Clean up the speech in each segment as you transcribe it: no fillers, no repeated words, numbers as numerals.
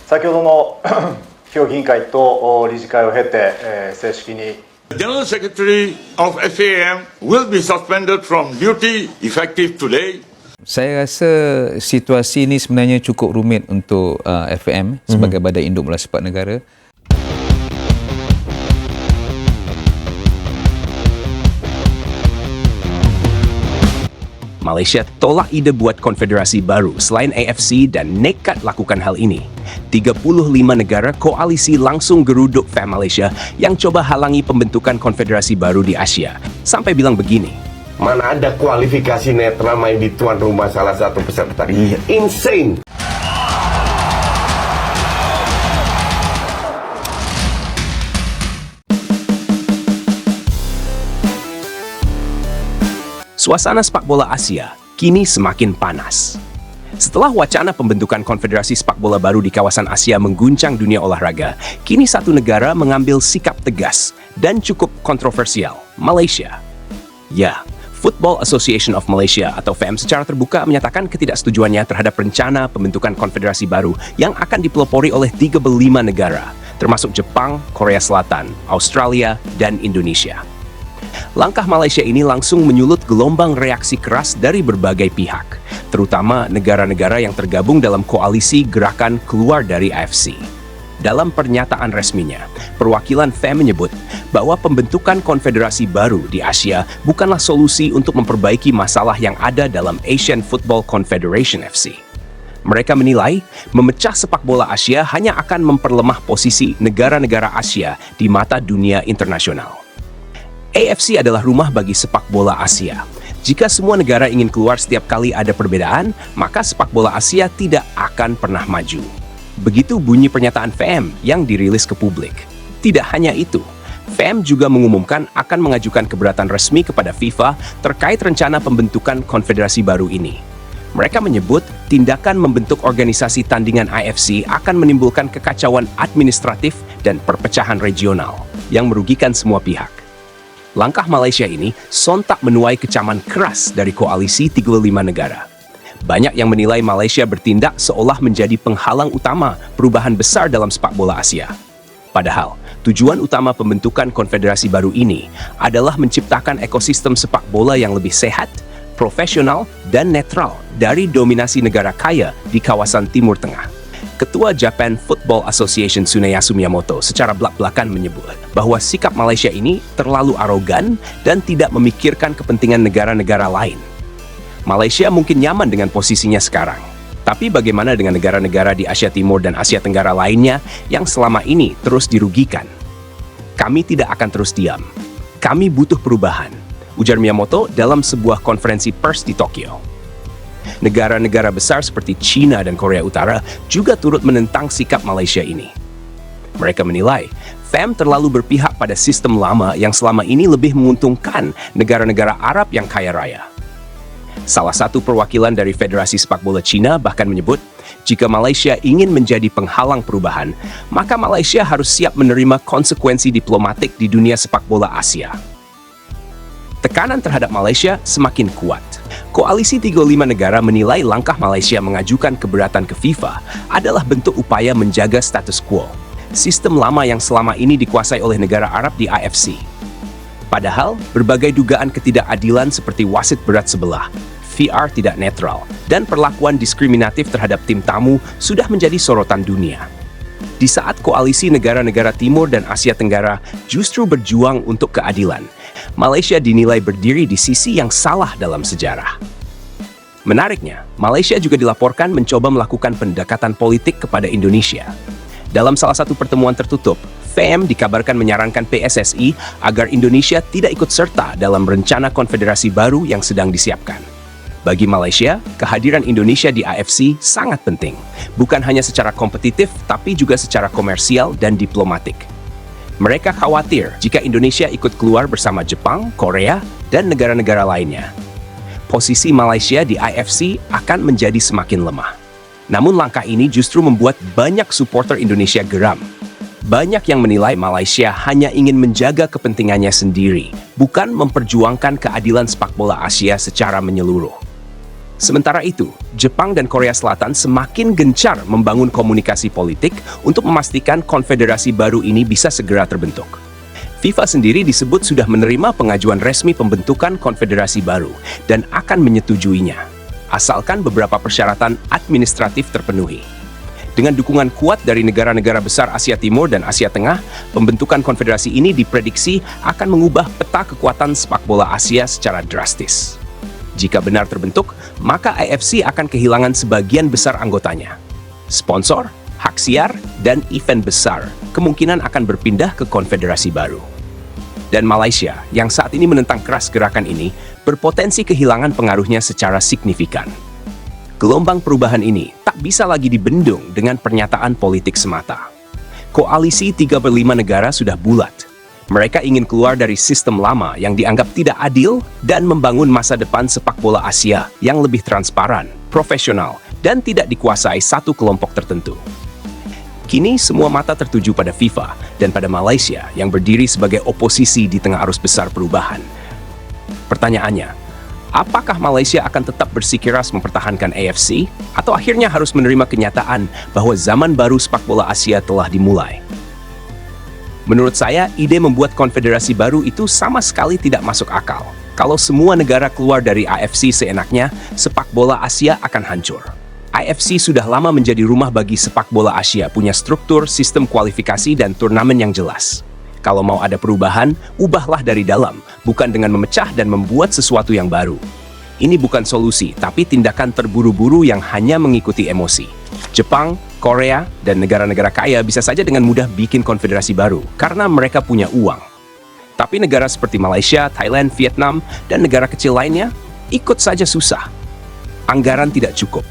先ほどの評議委員会と理事会を経て、正式に The General Secretary of FAM will be suspended from duty effective today. Saya rasa situasi ini sebenarnya cukup rumit untuk FAM sebagai badan induk bola sepak negara. Malaysia tolak ide buat konfederasi baru selain AFC dan nekat lakukan hal ini. 35 negara koalisi langsung geruduk FAM Malaysia yang coba halangi pembentukan konfederasi baru di Asia. Sampai bilang begini, mana ada kualifikasi netral main di tuan rumah salah satu peserta. Insane. Suasana sepak bola Asia kini semakin panas. Setelah wacana pembentukan konfederasi sepak bola baru di kawasan Asia mengguncang dunia olahraga, kini satu negara mengambil sikap tegas dan cukup kontroversial, Malaysia. Ya, Football Association of Malaysia atau FAM secara terbuka menyatakan ketidaksetujuannya terhadap rencana pembentukan konfederasi baru yang akan dipelopori oleh 35 negara, termasuk Jepang, Korea Selatan, Australia, dan Indonesia. Langkah Malaysia ini langsung menyulut gelombang reaksi keras dari berbagai pihak, terutama negara-negara yang tergabung dalam koalisi gerakan keluar dari AFC. Dalam pernyataan resminya, perwakilan FAM menyebut bahwa pembentukan konfederasi baru di Asia bukanlah solusi untuk memperbaiki masalah yang ada dalam Asian Football Confederation FC. Mereka menilai memecah sepak bola Asia hanya akan memperlemah posisi negara-negara Asia di mata dunia internasional. AFC adalah rumah bagi sepak bola Asia. Jika semua negara ingin keluar setiap kali ada perbedaan, maka sepak bola Asia tidak akan pernah maju. Begitu bunyi pernyataan FAM yang dirilis ke publik. Tidak hanya itu, FAM juga mengumumkan akan mengajukan keberatan resmi kepada FIFA terkait rencana pembentukan konfederasi baru ini. Mereka menyebut tindakan membentuk organisasi tandingan AFC akan menimbulkan kekacauan administratif dan perpecahan regional yang merugikan semua pihak. Langkah Malaysia ini sontak menuai kecaman keras dari koalisi 35 negara. Banyak yang menilai Malaysia bertindak seolah menjadi penghalang utama perubahan besar dalam sepak bola Asia. Padahal, tujuan utama pembentukan konfederasi baru ini adalah menciptakan ekosistem sepak bola yang lebih sehat, profesional, dan netral dari dominasi negara kaya di kawasan Timur Tengah. Ketua Japan Football Association Tsuneyasu Miyamoto secara belak-belakan menyebut bahwa sikap Malaysia ini terlalu arogan dan tidak memikirkan kepentingan negara-negara lain. Malaysia mungkin nyaman dengan posisinya sekarang. Tapi bagaimana dengan negara-negara di Asia Timur dan Asia Tenggara lainnya yang selama ini terus dirugikan? Kami tidak akan terus diam. Kami butuh perubahan, ujar Miyamoto dalam sebuah konferensi pers di Tokyo. Negara-negara besar seperti China dan Korea Utara juga turut menentang sikap Malaysia ini. Mereka menilai FAM terlalu berpihak pada sistem lama yang selama ini lebih menguntungkan negara-negara Arab yang kaya raya. Salah satu perwakilan dari Federasi Sepak Bola China bahkan menyebut, jika Malaysia ingin menjadi penghalang perubahan, maka Malaysia harus siap menerima konsekuensi diplomatik di dunia sepak bola Asia. Tekanan terhadap Malaysia semakin kuat. Koalisi 35 negara menilai langkah Malaysia mengajukan keberatan ke FIFA adalah bentuk upaya menjaga status quo, sistem lama yang selama ini dikuasai oleh negara Arab di AFC. Padahal, berbagai dugaan ketidakadilan seperti wasit berat sebelah, VR tidak netral, dan perlakuan diskriminatif terhadap tim tamu sudah menjadi sorotan dunia. Di saat koalisi negara-negara Timur dan Asia Tenggara justru berjuang untuk keadilan, Malaysia dinilai berdiri di sisi yang salah dalam sejarah. Menariknya, Malaysia juga dilaporkan mencoba melakukan pendekatan politik kepada Indonesia. Dalam salah satu pertemuan tertutup, FAM dikabarkan menyarankan PSSI agar Indonesia tidak ikut serta dalam rencana konfederasi baru yang sedang disiapkan. Bagi Malaysia, kehadiran Indonesia di AFC sangat penting, bukan hanya secara kompetitif, tapi juga secara komersial dan diplomatik. Mereka khawatir jika Indonesia ikut keluar bersama Jepang, Korea, dan negara-negara lainnya. Posisi Malaysia di AFC akan menjadi semakin lemah. Namun langkah ini justru membuat banyak supporter Indonesia geram. Banyak yang menilai Malaysia hanya ingin menjaga kepentingannya sendiri, bukan memperjuangkan keadilan sepak bola Asia secara menyeluruh. Sementara itu, Jepang dan Korea Selatan semakin gencar membangun komunikasi politik untuk memastikan konfederasi baru ini bisa segera terbentuk. FIFA sendiri disebut sudah menerima pengajuan resmi pembentukan konfederasi baru dan akan menyetujuinya, asalkan beberapa persyaratan administratif terpenuhi. Dengan dukungan kuat dari negara-negara besar Asia Timur dan Asia Tengah, pembentukan konfederasi ini diprediksi akan mengubah peta kekuatan sepak bola Asia secara drastis. Jika benar terbentuk, maka AFC akan kehilangan sebagian besar anggotanya. Sponsor, hak siar, dan event besar kemungkinan akan berpindah ke konfederasi baru. Dan Malaysia, yang saat ini menentang keras gerakan ini, berpotensi kehilangan pengaruhnya secara signifikan. Gelombang perubahan ini tak bisa lagi dibendung dengan pernyataan politik semata. Koalisi 35 negara sudah bulat. Mereka ingin keluar dari sistem lama yang dianggap tidak adil dan membangun masa depan sepak bola Asia yang lebih transparan, profesional, dan tidak dikuasai satu kelompok tertentu. Kini semua mata tertuju pada FIFA dan pada Malaysia yang berdiri sebagai oposisi di tengah arus besar perubahan. Pertanyaannya, apakah Malaysia akan tetap bersikeras mempertahankan AFC atau akhirnya harus menerima kenyataan bahwa zaman baru sepak bola Asia telah dimulai? Menurut saya, ide membuat konfederasi baru itu sama sekali tidak masuk akal. Kalau semua negara keluar dari AFC seenaknya, sepak bola Asia akan hancur. AFC sudah lama menjadi rumah bagi sepak bola Asia, punya struktur, sistem kualifikasi, dan turnamen yang jelas. Kalau mau ada perubahan, ubahlah dari dalam, bukan dengan memecah dan membuat sesuatu yang baru. Ini bukan solusi, tapi tindakan terburu-buru yang hanya mengikuti emosi. Jepang, Korea, dan negara-negara kaya bisa saja dengan mudah bikin konfederasi baru karena mereka punya uang. Tapi negara seperti Malaysia, Thailand, Vietnam, dan negara kecil lainnya ikut saja susah. Anggaran tidak cukup.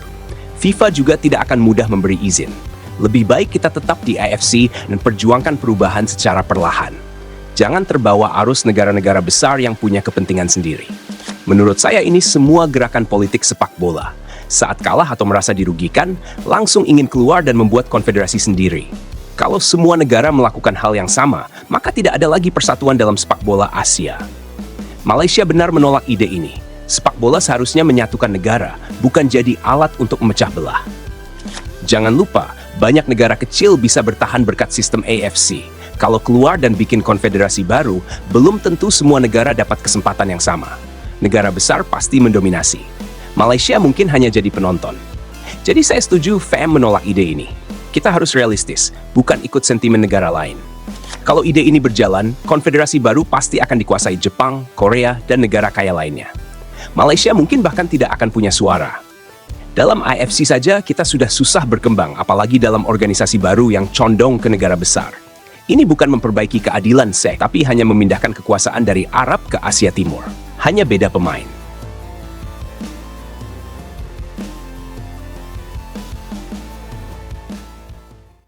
FIFA juga tidak akan mudah memberi izin. Lebih baik kita tetap di AFC dan perjuangkan perubahan secara perlahan. Jangan terbawa arus negara-negara besar yang punya kepentingan sendiri. Menurut saya ini semua gerakan politik sepak bola. Saat kalah atau merasa dirugikan, langsung ingin keluar dan membuat konfederasi sendiri. Kalau semua negara melakukan hal yang sama, maka tidak ada lagi persatuan dalam sepak bola Asia. Malaysia benar menolak ide ini. Sepak bola seharusnya menyatukan negara, bukan jadi alat untuk memecah belah. Jangan lupa, banyak negara kecil bisa bertahan berkat sistem AFC. Kalau keluar dan bikin konfederasi baru, belum tentu semua negara dapat kesempatan yang sama. Negara besar pasti mendominasi. Malaysia mungkin hanya jadi penonton. Jadi saya setuju FAM menolak ide ini. Kita harus realistis, bukan ikut sentimen negara lain. Kalau ide ini berjalan, konfederasi baru pasti akan dikuasai Jepang, Korea, dan negara kaya lainnya. Malaysia mungkin bahkan tidak akan punya suara. Dalam AFC saja kita sudah susah berkembang, apalagi dalam organisasi baru yang condong ke negara besar. Ini bukan memperbaiki keadilan, tapi hanya memindahkan kekuasaan dari Arab ke Asia Timur. Hanya beda pemain.